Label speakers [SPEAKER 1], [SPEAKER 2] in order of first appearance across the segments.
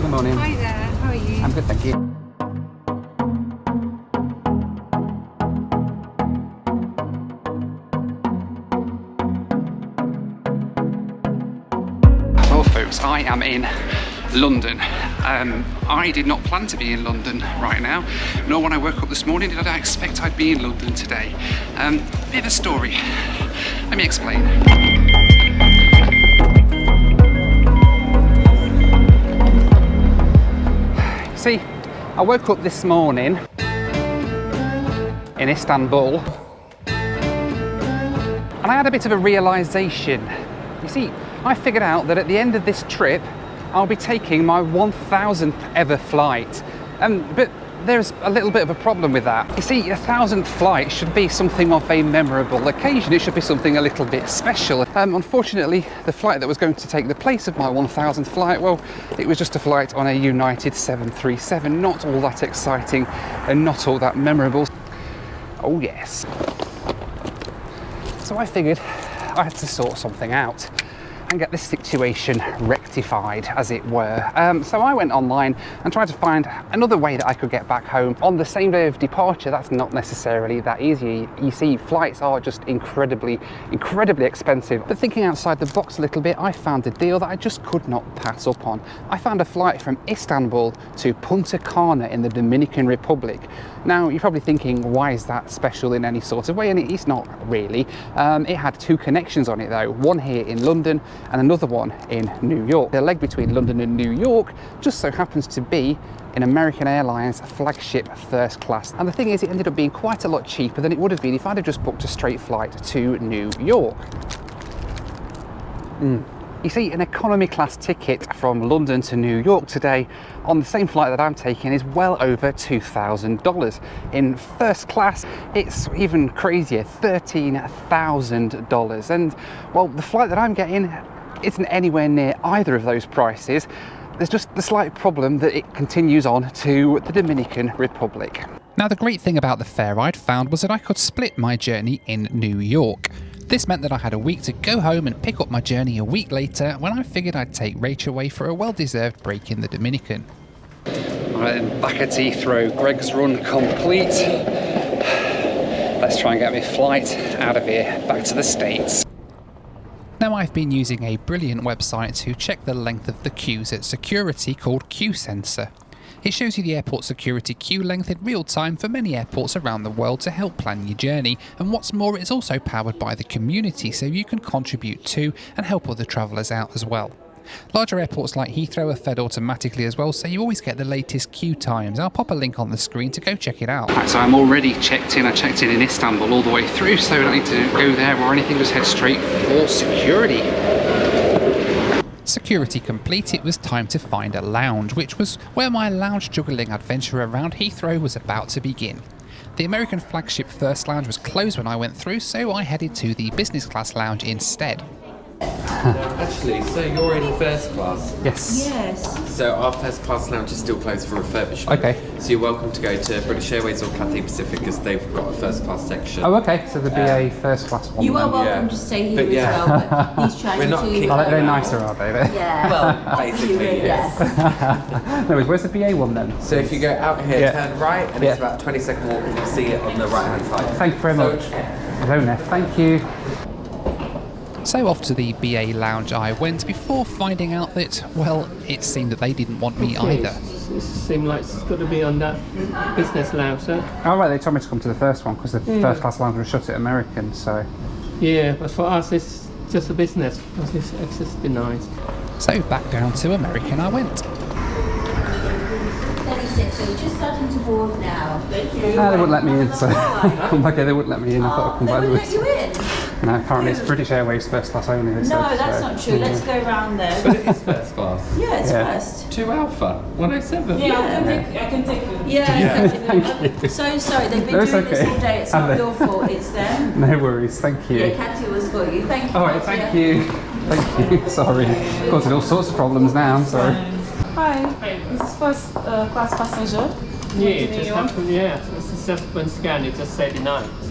[SPEAKER 1] good morning.
[SPEAKER 2] Hi there, how are you?
[SPEAKER 1] I'm good, thank you. Well folks, I am in London. I did not plan to be in London right now, nor when I woke up this morning did I expect I'd be in London today. Bit of a story. Let me explain. See, I woke up this morning in Istanbul and I had a bit of a realisation. You see, I figured out that at the end of this trip I'll be taking my 1000th ever flight. But there's a little bit of a problem with that. You see, a 1000th flight should be something of a memorable occasion. It should be something a little bit special. Unfortunately, the flight that was going to take the place of my 1000th flight, well, it was just a flight on a United 737. Not all that exciting and not all that memorable. Oh yes. So I figured I had to sort something out and get this situation rectified, as it were. So I went online and tried to find another way that I could get back home on the same day of departure. That's not necessarily that easy. You see, flights are just incredibly expensive. But thinking outside the box a little bit, I found a deal that I just could not pass up on. I found a flight from Istanbul to Punta Cana in the Dominican Republic. Now, you're probably thinking, why is that special in any sort of way? And it's not really. It had two connections on it though, one here in London and another one in New York. The leg between London and New York just so happens to be in American Airlines Flagship first class. And the thing is, it ended up being quite a lot cheaper than it would have been if I'd have just booked a straight flight to New York. You see, an economy class ticket from London to New York today on the same flight that I'm taking is well over $2,000. In first class, it's even crazier, $13,000. And well, the flight that I'm getting isn't anywhere near either of those prices. There's just the slight problem that it continues on to the Dominican Republic. Now, the great thing about the fare I'd found was that I could split my journey in New York. This meant that I had a week to go home and pick up my journey a week later when I figured I'd take Rach away for a well-deserved break in the Dominican. Alright then, back at Heathrow, Greg's run complete. Let's try and get my flight out of here, back to the States. Now, I've been using a brilliant website to check the length of the queues at security called Queue Sensor. It shows you the airport security queue length in real time for many airports around the world to help plan your journey, and what's more, it's also powered by the community so you can contribute to and help other travellers out as well. Larger airports like Heathrow are fed automatically as well, so you always get the latest queue times. I'll pop a link on the screen to go check it out. Right, so I'm already checked in. I checked in Istanbul all the way through, so I don't need to go there or anything, just head straight for security. Security complete, it was time to find a lounge, which was where my lounge juggling adventure around Heathrow was about to begin. The American Flagship First Lounge was closed when I went through, so I headed to the business class lounge instead.
[SPEAKER 3] Actually, so you're in first class?
[SPEAKER 1] Yes.
[SPEAKER 2] Yes.
[SPEAKER 3] So our first class lounge is still closed for refurbishment.
[SPEAKER 1] Okay.
[SPEAKER 3] So you're welcome to go to British Airways or Cathay Pacific because they've got a first class section.
[SPEAKER 1] Oh, okay, so there'd be a first class one.
[SPEAKER 2] You are
[SPEAKER 1] then.
[SPEAKER 2] welcome to stay here as well, but he's trying
[SPEAKER 3] We're not
[SPEAKER 2] to...
[SPEAKER 3] keen-
[SPEAKER 1] Oh, they're nicer, are they?
[SPEAKER 2] Yeah.
[SPEAKER 3] Well, basically, yes.
[SPEAKER 1] No, where's the BA one then?
[SPEAKER 3] So if you go out here,
[SPEAKER 1] Yeah.
[SPEAKER 3] turn right, and it's about a 20-second walk, and you'll see it on the right-hand side.
[SPEAKER 1] Thank you very much. Rona, thank you. So off to the BA lounge I went before finding out that, well, it seemed that they didn't want me either.
[SPEAKER 4] It seems like it's got to be on that business lounge, sir.
[SPEAKER 1] Oh right, they told me to come to the first one because the first class lounge was shut at American, so...
[SPEAKER 4] Yeah, but for us it's just a business because it's access denied.
[SPEAKER 1] So back down to American I went.
[SPEAKER 2] 36, so you're just starting to board now. Thank you.
[SPEAKER 1] They wouldn't let me in, so... okay, they wouldn't let me in, I thought I'd come
[SPEAKER 2] They
[SPEAKER 1] back
[SPEAKER 2] wouldn't
[SPEAKER 1] with
[SPEAKER 2] let you in?
[SPEAKER 1] No, apparently it's British Airways first class only, they said.
[SPEAKER 2] No, that's
[SPEAKER 1] so,
[SPEAKER 2] not true. Let's go round there.
[SPEAKER 3] But it is first class.
[SPEAKER 2] Yeah, it's
[SPEAKER 1] Yeah.
[SPEAKER 2] first.
[SPEAKER 3] 2 Alpha, 107.
[SPEAKER 2] Yeah, I can take you. Yeah,
[SPEAKER 1] Thank you.
[SPEAKER 2] So sorry, they've been
[SPEAKER 1] No, it's
[SPEAKER 2] doing this
[SPEAKER 1] okay.
[SPEAKER 2] all day. It's
[SPEAKER 1] Have
[SPEAKER 2] not
[SPEAKER 1] they?
[SPEAKER 2] your fault, it's them.
[SPEAKER 1] No worries, thank you.
[SPEAKER 2] Yeah, Katia was for you. Thank you.
[SPEAKER 1] Alright, thank you. Thank you, sorry. Causing all sorts of problems now, I'm sorry.
[SPEAKER 5] Hi, this is first class passenger.
[SPEAKER 4] Yeah, it just happened, yeah. It's just when scan, it just said denied. So.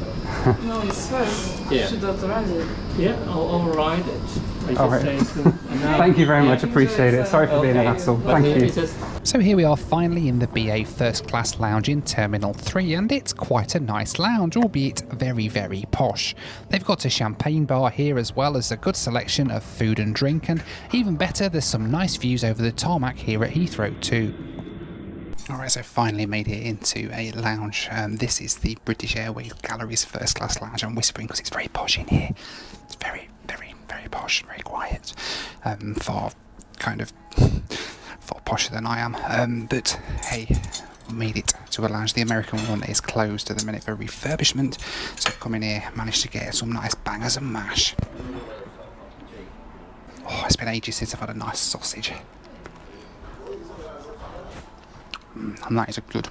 [SPEAKER 5] No, it's first.
[SPEAKER 4] Yeah.
[SPEAKER 5] Should authorize it.
[SPEAKER 4] Yeah, I'll ride it. I
[SPEAKER 1] All
[SPEAKER 4] just
[SPEAKER 1] right.
[SPEAKER 4] say soon.
[SPEAKER 1] Thank you very much, appreciate it. Sorry for being a hassle.
[SPEAKER 4] But
[SPEAKER 1] Thank you.
[SPEAKER 4] it's just
[SPEAKER 1] So here we are finally in the BA First Class Lounge in Terminal 3, and it's quite a nice lounge, albeit very, very posh. They've got a champagne bar here as well as a good selection of food and drink, and even better, there's some nice views over the tarmac here at Heathrow too. Alright, so finally made it into a lounge. This is the British Airways Galleries First Class Lounge. I'm whispering because it's very posh in here. It's very, very, very posh, very quiet. Far posher than I am. But hey, made it to a lounge. The American one is closed at the minute for refurbishment. So I've come in here, managed to get some nice bangers and mash. Oh, it's been ages since I've had a nice sausage. And that is a good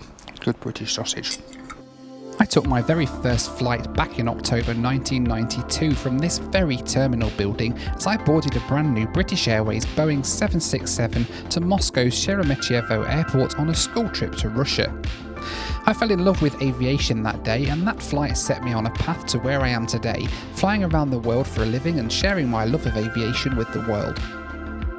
[SPEAKER 1] British sausage. I took my very first flight back in October 1992 from this very terminal building as I boarded a brand new British Airways Boeing 767 to Moscow's Sheremetyevo airport on a school trip to Russia. I fell in love with aviation that day, and that flight set me on a path to where I am today, flying around the world for a living and sharing my love of aviation with the world.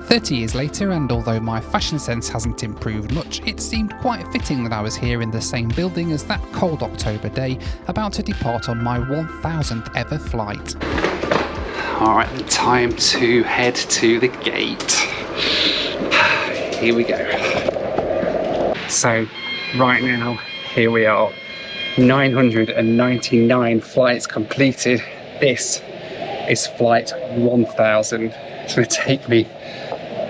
[SPEAKER 1] 30 years later, and although my fashion sense hasn't improved much, it seemed quite fitting that I was here in the same building as that cold October day, about to depart on my 1000th ever flight. Alright, time to head to the gate. Here we go. So, right now, here we are. 999 flights completed. This is flight 1000. It's going to take me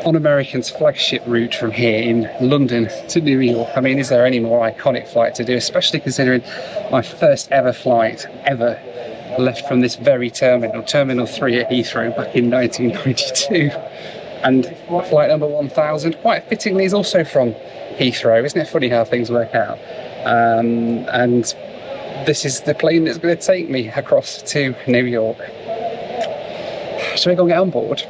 [SPEAKER 1] on American's flagship route from here in London to New York. I mean, is there any more iconic flight to do, especially considering my first ever flight ever left from this very terminal, Terminal 3 at Heathrow back in 1992. And flight number 1000, quite fittingly, is also from Heathrow. Isn't it funny how things work out? And this is the plane that's going to take me across to New York. Shall we go and get on board?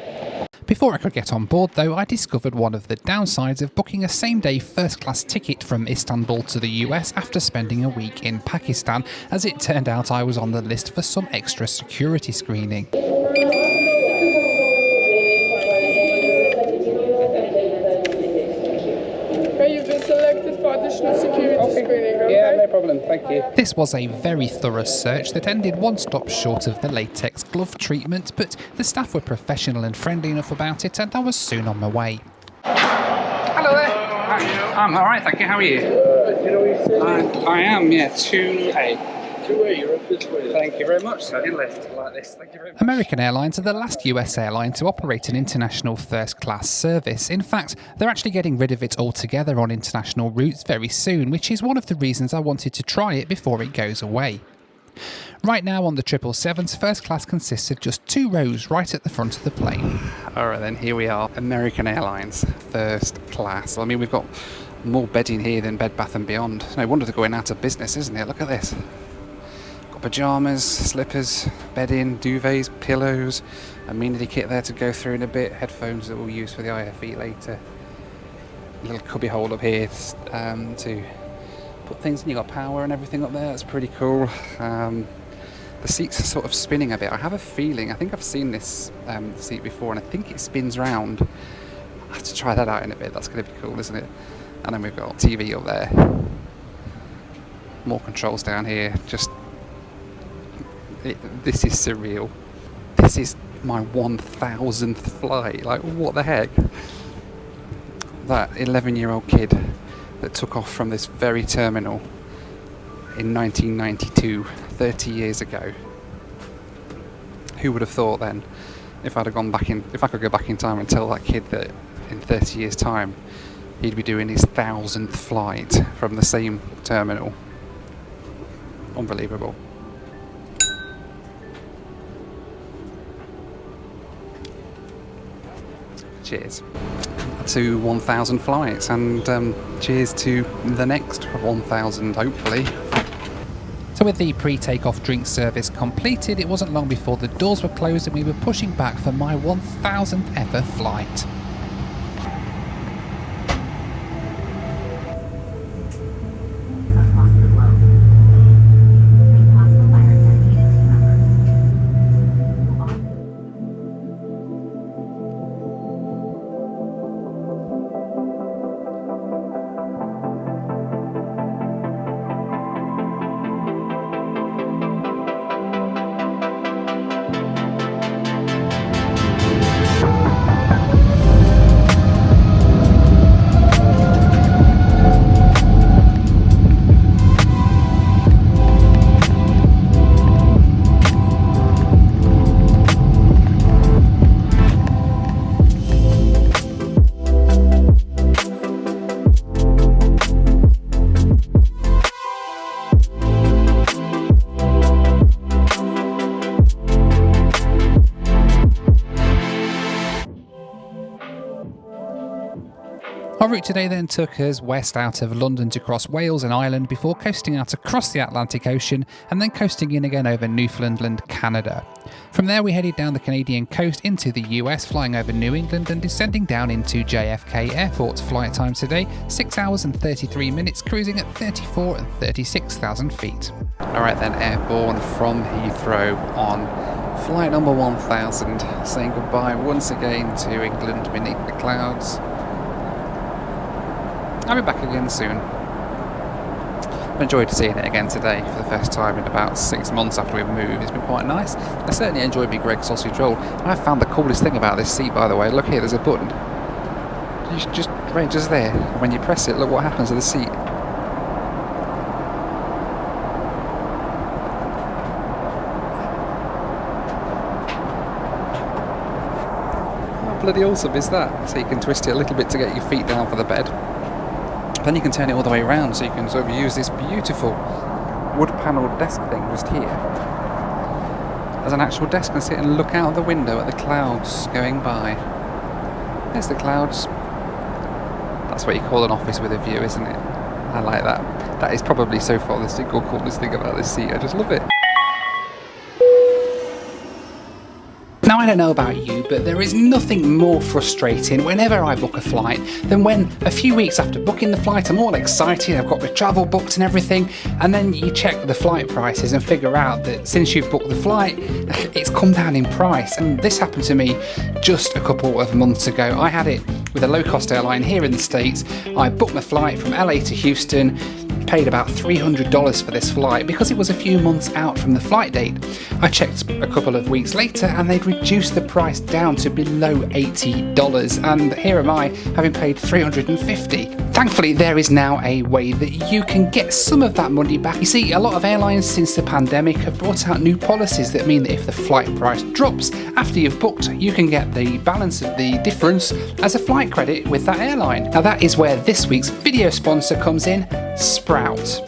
[SPEAKER 1] Before I could get on board though, I discovered one of the downsides of booking a same-day first-class ticket from Istanbul to the US after spending a week in Pakistan, as it turned out I was on the list for some extra security screening.
[SPEAKER 5] You've been selected for additional security screening, okay?
[SPEAKER 1] Yeah, no problem, thank you.
[SPEAKER 2] This was a very thorough search that ended one stop short of the latex glove treatment, but the staff were professional and friendly enough about it, and I was soon on my way.
[SPEAKER 1] Hello there. Hi. I'm alright, thank you. How are you? I am, yeah. 2A. 2A, you're up this way. Thank you very much. So I did lift like this. Thank you very much.
[SPEAKER 2] American Airlines are the last US airline to operate an international first-class service. In fact, they're actually getting rid of it altogether on international routes very soon, which is one of the reasons I wanted to try it before it goes away. Right now on the 777s, first class consists of just 2 rows right at the front of the plane.
[SPEAKER 1] Alright then, here we are. American Airlines, first class. I mean, we've got more bedding here than Bed Bath & Beyond. No wonder they're going out of business, isn't it? Look at this. Got pyjamas, slippers, bedding, duvets, pillows, amenity kit there to go through in a bit, headphones that we'll use for the IFE later. A little cubby hole up here to put things in. You got power and everything up there. That's pretty cool. The seats are sort of spinning a bit. I have a feeling, I think I've seen this seat before, and I think it spins round. I'll have to try that out in a bit. That's going to be cool, isn't it? And then we've got TV up there. More controls down here. This is surreal. This is my 1000th flight. Like, what the heck? That 11-year-old kid that took off from this very terminal in 1992, 30 years ago. Who would have thought then, if I could go back in time and tell that kid that in 30 years' time he'd be doing his 1000th flight from the same terminal. Unbelievable. Cheers to 1000 flights, and cheers to the next 1000, hopefully.
[SPEAKER 2] So with the pre-takeoff drink service completed, it wasn't long before the doors were closed and we were pushing back for my 1000th ever flight. Our route today then took us west out of London to cross Wales and Ireland before coasting out across the Atlantic Ocean and then coasting in again over Newfoundland, Canada. From there we headed down the Canadian coast into the US, flying over New England and descending down into JFK Airport. Flight time today, 6 hours and 33 minutes, cruising at 34 and 36,000 feet.
[SPEAKER 1] Alright then, airborne from Heathrow on flight number 1000, saying goodbye once again to England beneath the clouds. I'll be back again soon. I've enjoyed seeing it again today for the first time in about 6 months after we've moved. It's been quite nice. I certainly enjoyed my Greggs sausage roll. And I found the coolest thing about this seat, by the way. Look here, there's a button. Just there. When you press it, look what happens to the seat. How bloody awesome is that? So you can twist it a little bit to get your feet down for the bed. Then you can turn it all the way around so you can sort of use this beautiful wood panelled desk thing just here as an actual desk and sit and look out the window at the clouds going by. There's the clouds. That's what you call an office with a view, isn't it? I like that. That is probably so far the single coolest thing about this seat. I just love it.
[SPEAKER 2] Now, I don't know about you, but there is nothing more frustrating whenever I book a flight than when a few weeks after booking the flight, I'm all excited, I've got the travel booked and everything, and then you check the flight prices and figure out that since you've booked the flight, it's come down in price. And this happened to me just a couple of months ago. I had it with a low-cost airline here in the States. I booked my flight from LA to Houston, paid about $300 for this flight because it was a few months out from the flight date. I checked a couple of weeks later and they'd reduced the price down to below $80, and here am I having paid $350. Thankfully, there is now a way that you can get some of that money back. You see, a lot of airlines since the pandemic have brought out new policies that mean that if the flight price drops after you've booked, you can get the balance of the difference as a flight credit with that airline. Now that is where this week's video sponsor comes in, Sprout.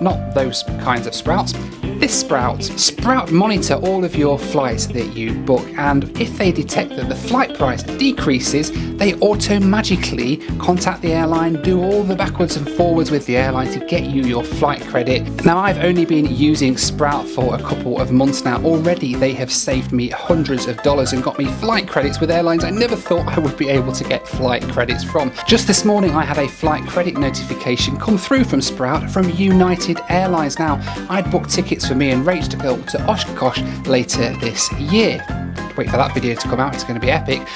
[SPEAKER 2] Not those kinds of sprouts. This Sprout. Sprout monitor all of your flights that you book, and if they detect that the flight price decreases, they auto-magically contact the airline, do all the backwards and forwards with the airline to get you your flight credit. Now, I've only been using Sprout for a couple of months now. Already they have saved me hundreds of dollars and got me flight credits with airlines I never thought I would be able to get flight credits from. Just this morning I had a flight credit notification come through from Sprout from United Airlines. Now, I'd booked tickets for me and Rach to go to Oshkosh later this year. Wait for that video to come out, it's going to be epic.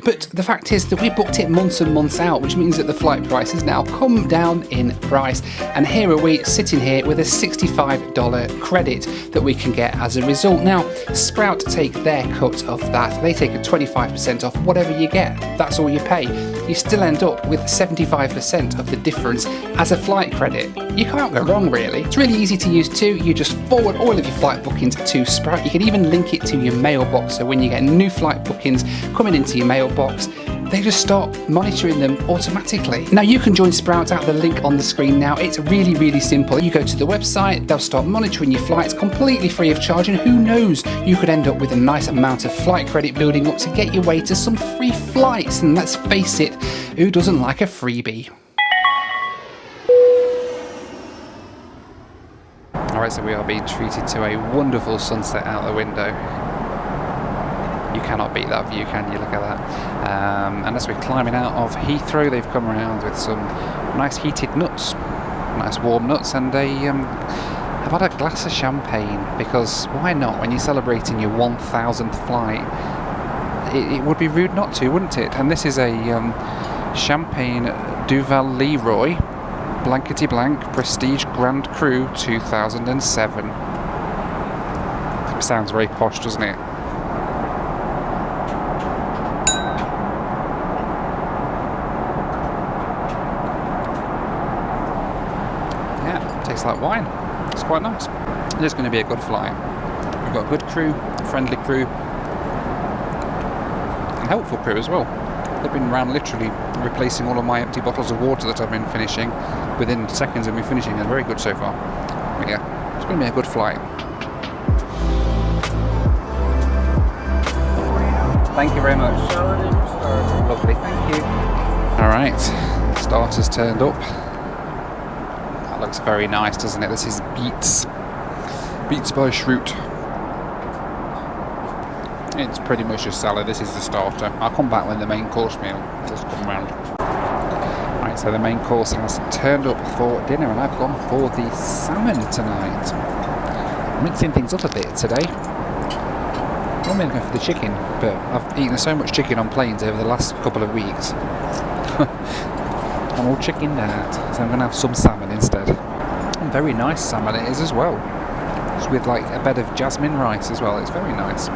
[SPEAKER 2] But the fact is that we booked it months and months out, which means that the flight price has now come down in price. And here are we sitting here with a $65 credit that we can get as a result. Now, Sprout take their cut of that. They take a 25% off whatever you get. That's all you pay. You still end up with 75% of the difference as a flight credit. You can't go wrong, really. It's really easy to use too. You just forward all of your flight bookings to Sprout. You can even link it to your mailbox, so when you get new flight bookings coming into your mailbox, they just start monitoring them automatically. Now, you can join Sprout at the link on the screen now. It's really, really simple. You go to the website, they'll start monitoring your flights completely free of charge, and who knows, you could end up with a nice amount of flight credit building up to get your way to some free flights. And let's face it, who doesn't like a freebie?
[SPEAKER 1] Alright, so we are being treated to a wonderful sunset out the window. You cannot beat that view, can you? Look at that. And as we're climbing out of Heathrow, they've come around with some nice heated nuts, nice warm nuts, and I've had a glass of champagne, because why not? When you're celebrating your 1000th flight, it would be rude not to, wouldn't it? And this is a Champagne Duval Leroy Blankety Blank Prestige Grand Cru 2007. Sounds very posh, doesn't it? Tastes like wine. It's quite nice. It is going to be a good flight. We've got a good crew, a friendly crew, and helpful crew as well. They've been around literally replacing all of my empty bottles of water that I've been finishing within seconds of me finishing. They're very good so far. But yeah, it's going to be a good flight. Thank you very much. Lovely, thank you. Alright,
[SPEAKER 2] starters turned up. That looks very nice, doesn't it? This is Beets by Shroot. It's pretty much a salad. This is the starter. I'll come back when the main course meal has come round. Right, so the main course has turned up for dinner, and I've gone for the salmon tonight. Mixing things up a bit today. I'm going to go for the chicken, but I've eaten so much chicken on planes over the last couple of weeks. I'm all chickened out, so I'm going to have some salmon instead. And very nice salmon it is as well. It's with like a bed of jasmine rice as well. It's very nice.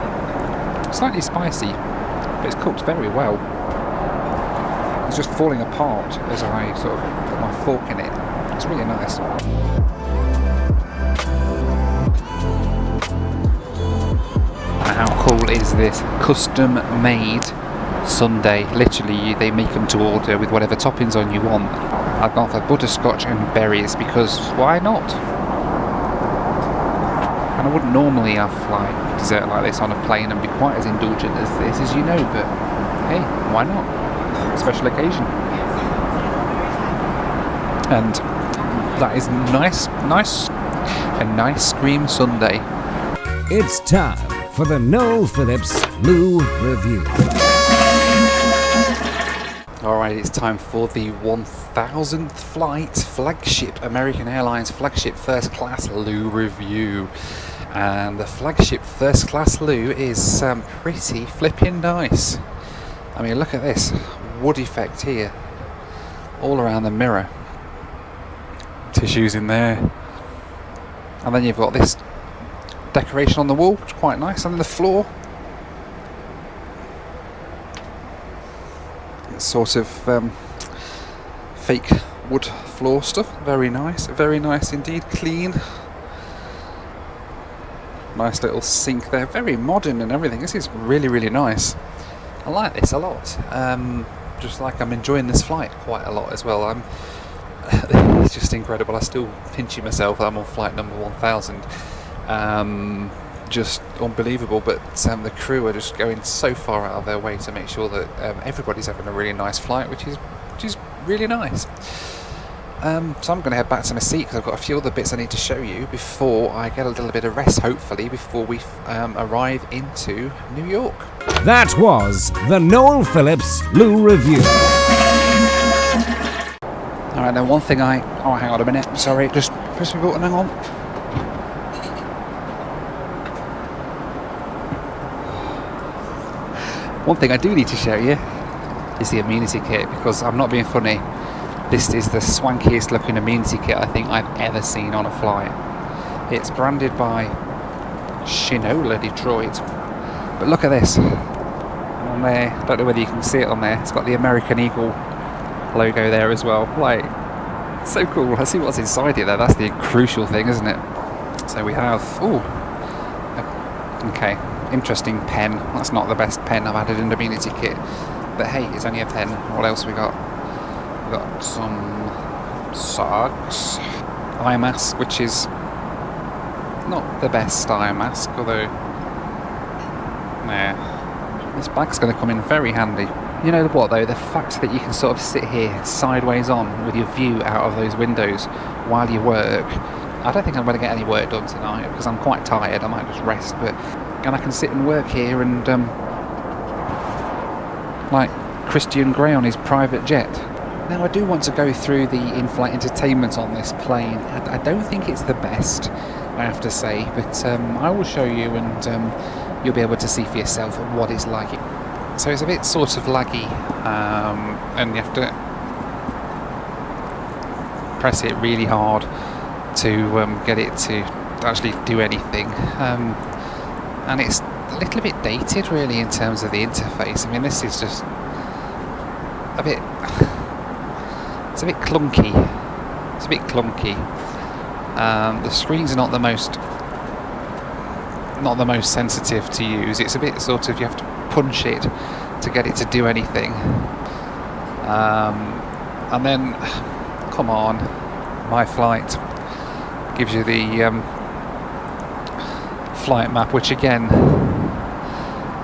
[SPEAKER 2] Slightly spicy, but it's cooked very well. It's just falling apart as I sort of put my fork in it. It's really nice. How cool is this? Custom made sundae. Literally, they make them to order with whatever toppings on you want. I've gone for butterscotch and berries because why not? And I wouldn't normally have like dessert like this on a plane and be quite as indulgent as this, as you know, but hey, why not? Special occasion. And that is nice, a nice cream sundae.
[SPEAKER 6] It's time for the Noel Phillips Lou Review.
[SPEAKER 2] Alright, it's time for the 1000th flight Flagship, American Airlines Flagship First Class Lou Review. And the Flagship First Class Lou is pretty flipping nice. I mean, look at this wood effect here, all around the mirror. Tissues in there. And then you've got this decoration on the wall, which is quite nice, and then the floor. It's sort of fake wood floor stuff. Very nice indeed. Clean. Nice little sink there. Very modern and everything. This is really nice. I like this a lot. Just like I'm enjoying this flight quite a lot as well. It's just incredible. I still pinching myself that I'm on flight number 1000. Just unbelievable, but the crew are just going so far out of their way to make sure that everybody's having a really nice flight, which is really nice. So I'm going to head back to my seat because I've got a few other bits I need to show you before I get a little bit of rest, hopefully, before we arrive into New York.
[SPEAKER 6] That was the Noel Phillips Lou Review.
[SPEAKER 2] Alright, then one thing oh, hang on a minute, sorry, just press my button, hang on. One thing I do need to show you is the amenity kit, because I'm not being funny. This is the swankiest looking amenity kit I think I've ever seen on a flight. It's branded by Shinola Detroit. But look at this. On there, don't know whether you can see it on there. It's got the American Eagle logo there as well. Like, so cool. Let's see what's inside it there. That's the crucial thing, isn't it? So we have, okay, interesting pen. That's not the best pen I've added in the amenity kit. But hey, it's only a pen. What else we got? We've got some socks. Eye mask, which is not the best eye mask, although this bag's going to come in very handy. You know what though, the fact that you can sort of sit here sideways on with your view out of those windows while you work. I don't think I'm going to get any work done tonight because I'm quite tired. I might just rest, and I can sit and work here and like Christian Grey on his private jet. Now I do want to go through the in-flight entertainment on this plane. I don't think it's the best, I have to say, but I will show you and you'll be able to see for yourself what it's like. So it's a bit sort of laggy, and you have to press it really hard to get it to actually do anything. And it's a little bit dated really in terms of the interface. I mean, this is just a bit... It's a bit clunky. The screens are not the most sensitive to use. It's a bit sort of, you have to punch it to get it to do anything. And then, come on, My Flight gives you the flight map, which again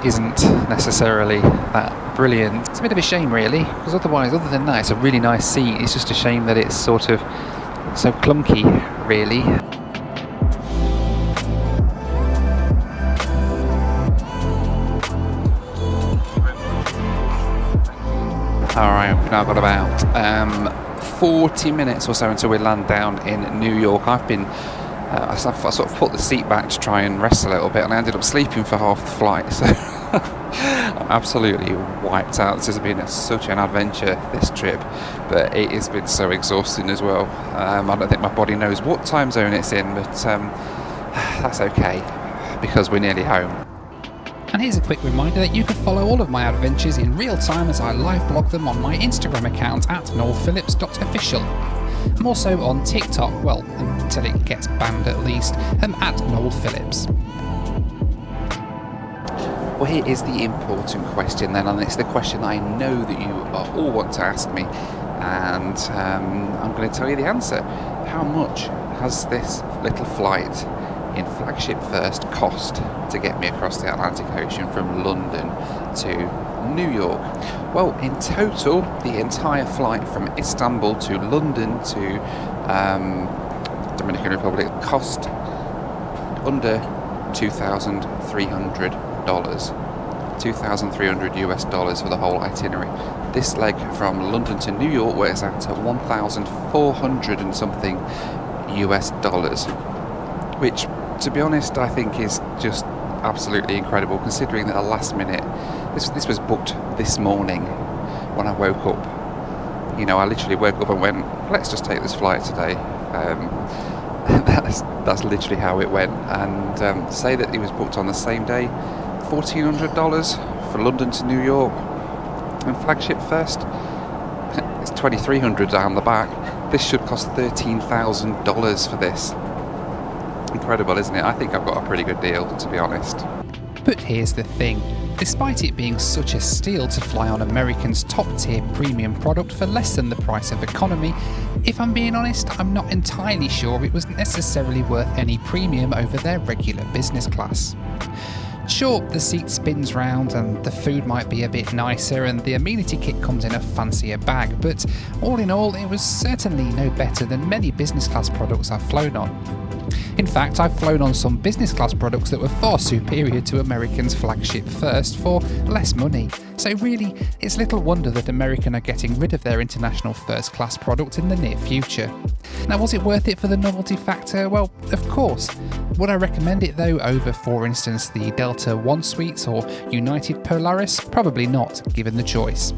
[SPEAKER 2] isn't necessarily that Brilliant. It's a bit of a shame really, because otherwise, other than that, it's a really nice seat. It's just a shame that it's sort of so clunky, really. Alright, we've now got about 40 minutes or so until we land down in New York. I've been, I sort of put the seat back to try and rest a little bit, and I ended up sleeping for half the flight, so I'm absolutely wiped out. This has been such an adventure, this trip, but it has been so exhausting as well. I don't think my body knows what time zone it's in, but that's okay, because we're nearly home. And here's a quick reminder that you can follow all of my adventures in real time as I live blog them on my Instagram account at noelphillips.official. I'm also on TikTok, well, until it gets banned at least, at Noel Phillips. Well, here is the important question then, and it's the question I know that you all want to ask me, and I'm going to tell you the answer. How much has this little flight in Flagship First cost to get me across the Atlantic Ocean from London to New York? Well, in total, the entire flight from Istanbul to London to Dominican Republic cost under $2,300. $2,300 US for the whole itinerary. This leg from London to New York works out to 1,400 and something US dollars, which, to be honest, I think is just absolutely incredible, considering that last minute, this was booked this morning when I woke up. You know, I literally woke up and went, let's just take this flight today. That's literally how it went. And say that it was booked on the same day, $1,400 for London to New York, and Flagship First, it's $2,300 down the back. This should cost $13,000 for this. Incredible, isn't it? I think I've got a pretty good deal, to be honest. But here's the thing. Despite it being such a steal to fly on American's top-tier premium product for less than the price of economy, if I'm being honest, I'm not entirely sure it was necessarily worth any premium over their regular business class. Sure, the seat spins round and the food might be a bit nicer and the amenity kit comes in a fancier bag, but all in all, it was certainly no better than many business class products I've flown on. In fact, I've flown on some business class products that were far superior to American's Flagship First for less money. So really, it's little wonder that American are getting rid of their international first class product in the near future. Now, was it worth it for the novelty factor? Well, of course. Would I recommend it though over, for instance, the Delta One Suites or United Polaris? Probably not, given the choice.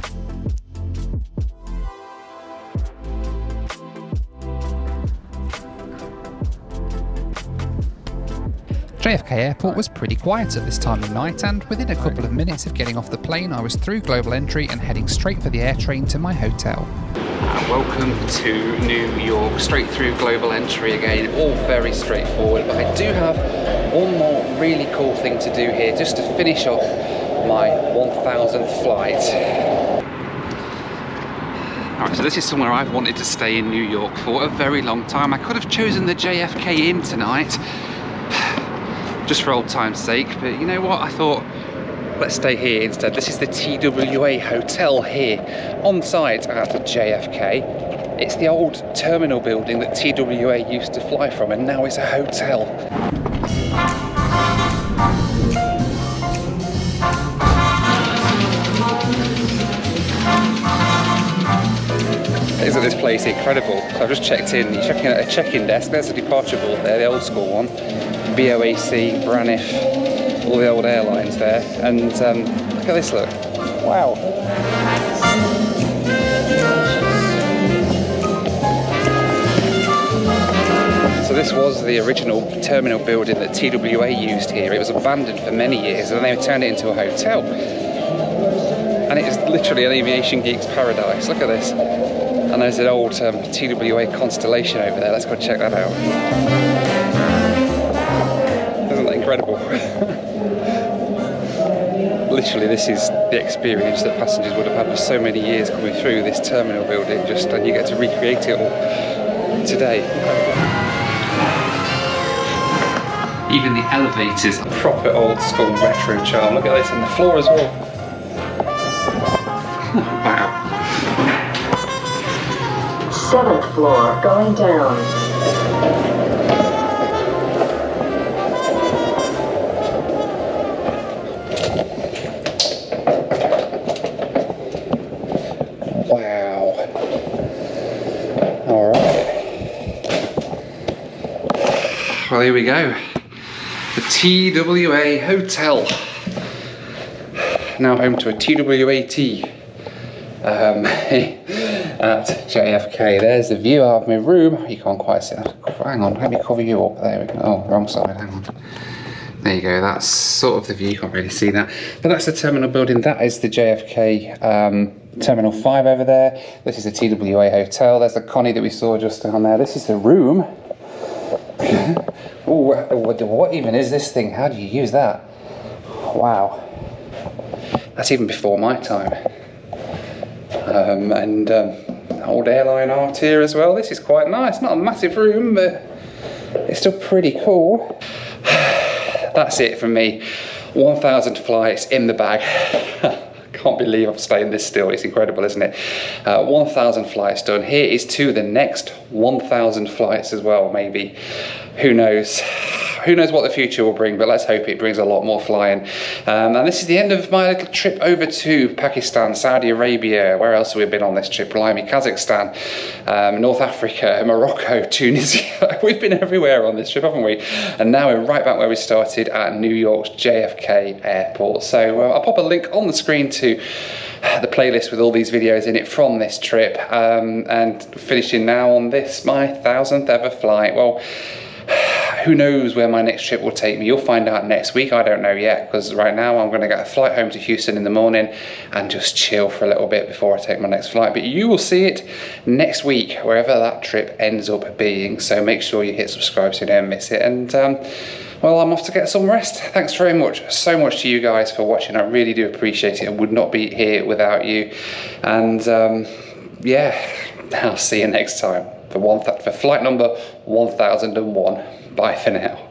[SPEAKER 2] JFK Airport was pretty quiet at this time of night, and within a couple of minutes of getting off the plane, I was through global entry and heading straight for the air train to my hotel. Welcome to New York, straight through global entry again, all very straightforward, but I do have one more really cool thing to do here, just to finish off my 1000th flight. Alright, so this is somewhere I've wanted to stay in New York for a very long time. I could have chosen the JFK Inn tonight, just for old time's sake, but you know what, I thought, let's stay here instead. This is the TWA Hotel here, on site at JFK. It's the old terminal building that TWA used to fly from, and now it's a hotel. Isn't this place incredible? So I've just checked in, you're checking out a check-in desk, there's a departure board there, the old school one. BOAC, Braniff, all the old airlines there, and look at this, look. Wow. So this was the original terminal building that TWA used here. It was abandoned for many years and they turned it into a hotel. And it is literally an aviation geek's paradise. Look at this. And there's an old TWA Constellation over there. Let's go check that out. Isn't that incredible? Literally, this is the experience that passengers would have had for so many years coming through this terminal building, and you get to recreate it all today. Even the elevators, proper old school retro charm. Look at this, and the floor as well.
[SPEAKER 1] Wow.
[SPEAKER 7] 7th floor, going down.
[SPEAKER 1] Wow. All right. Well, here we go. The TWA Hotel. Now home to a TWAT. At JFK. There's the view of my room. You can't quite see that. Hang on, let me cover you up. There we go. Oh, wrong side. Hang on. There you go. That's sort of the view. You can't really see that. But that's the terminal building. That is the JFK Terminal 5 over there. This is the TWA Hotel. There's the Connie that we saw just down there. This is the room. Ooh, what even is this thing? How do you use that? Wow. That's even before my time. Old airline art here as well. This is quite nice. Not a massive room, but it's still pretty cool. That's it from me. 1,000 flights in the bag. Can't believe I'm staying this still. It's incredible, isn't it? 1,000 flights done. Here is to the next 1,000 flights as well, maybe. Who knows? Who knows what the future will bring, but let's hope it brings a lot more flying. And this is the end of my little trip over to Pakistan, Saudi Arabia. Where else have we been on this trip? Blimey, Kazakhstan, North Africa, Morocco, Tunisia. We've been everywhere on this trip, haven't we? And now we're right back where we started at New York's JFK Airport. So I'll pop a link on the screen to the playlist with all these videos in it from this trip. And finishing now on this, my 1,000th ever flight. Well, who knows where my next trip will take me? You'll find out next week. I don't know yet, because right now I'm going to get a flight home to Houston in the morning and just chill for a little bit before I take my next flight. But you will see it next week, wherever that trip ends up being. So make sure you hit subscribe so you don't miss it. And well, I'm off to get some rest. Thanks very much, so much to you guys for watching. I really do appreciate it. I would not be here without you. And yeah, I'll see you next time for flight number 1001. Bye for now.